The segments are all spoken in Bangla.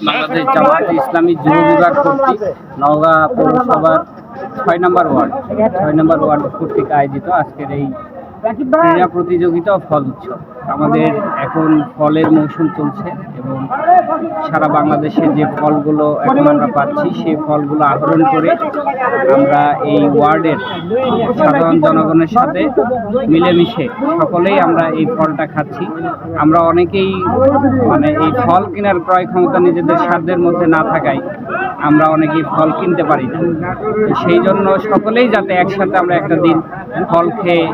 বাংলাদেশ জামায়াতে ইসলামী যুব বিভাগ কর্তৃক নওগাঁ পৌরসভার 6 নম্বর ওয়ার্ড কর্তৃক আয়োজিত আজকের এই ক্রীড়া প্রতিযোগিতা ও ফল উৎসব। আমাদের এখন ফলের মৌসুম চলছে এবং সারা বাংলাদেশে যে ফলগুলো এখন আমরা পাচ্ছি সেই ফলগুলো আহরণ করে আমরা এই ওয়ার্ডের সাধারণ জনগণের সাথে মিলেমিশে সকলেই আমরা এই ফলটা খাচ্ছি। আমরা অনেকেই এই ফল কেনার ক্রয় ক্ষমতা নিজেদের সাধ্যের মধ্যে না থাকায় আমরা অনেকেই ফল কিনতে পারি না। সেই জন্য সকলেই যাতে একসাথে আমরা একটা দিন ফল খেয়ে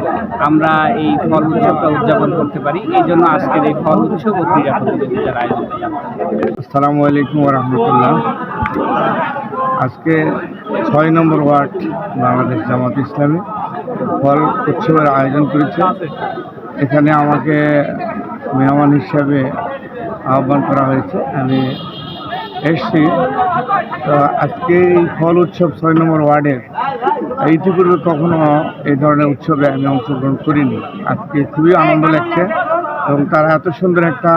আমরা এই ফল উৎসবটা উদযাপন করতে পারি, এই জন্য আজকের এই ফল উৎসব ও ক্রীড়া প্রতিযোগিতার আয়োজন। আসসালামু আলাইকুম রহমতুল্লাহ। আজকে 6 নম্বর ওয়ার্ড বাংলাদেশ জামাত ইসলামী ফল উৎসবের আয়োজন করেছে। এখানে আমাকে মেহমান হিসাবে আহ্বান করা হয়েছে, আমি এসছি। তো আজকে এই ফল উৎসব 6 নম্বর ওয়ার্ডের ইতিপূর্বে কখনো এই ধরনের উৎসবে আমি অংশগ্রহণ করিনি। আজকে খুবই আনন্দ লাগছে এবং তারা এত সুন্দর একটা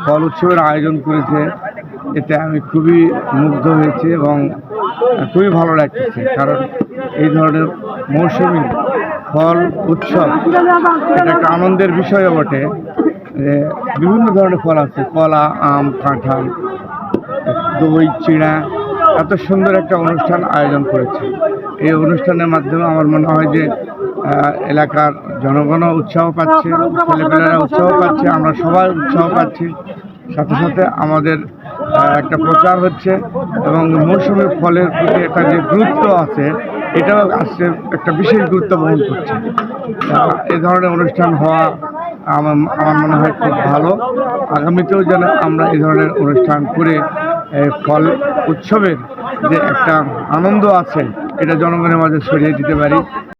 ফল উৎসবের আয়োজন করেছে, এতে আমি খুবই মুগ্ধ হয়েছি এবং খুবই ভালো লাগতেছে। কারণ এই ধরনের মৌসুমি ফল উৎসব এটা একটা আনন্দের বিষয়ও বটে। বিভিন্ন ধরনের ফল আছে, কলা, আম, কাঁঠাল, দই, চিড়া, এত সুন্দর একটা অনুষ্ঠান আয়োজন করেছে। এই অনুষ্ঠানের মাধ্যমে আমার মনে হয় যে এলাকার জনগণও উৎসাহ পাচ্ছে, ছেলেপেলেরা উৎসাহ পাচ্ছে, আমরা সবাই উৎসাহ পাচ্ছি। সাথে সাথে আমাদের একটা প্রচার হচ্ছে এবং মৌসুমি ফলের প্রতি একটা যে গুরুত্ব আছে এটাও আসছে একটা বিশেষ গুরুত্ব বহন করছে। এ ধরনের অনুষ্ঠান হওয়া আমার মনে হয় খুব ভালো। আগামীতেও যেন আমরা এই ধরনের অনুষ্ঠান করে ফল উৎসবের যে একটা আনন্দ আছে এটা জনগণের মাঝে ছড়িয়ে দিতে পারি।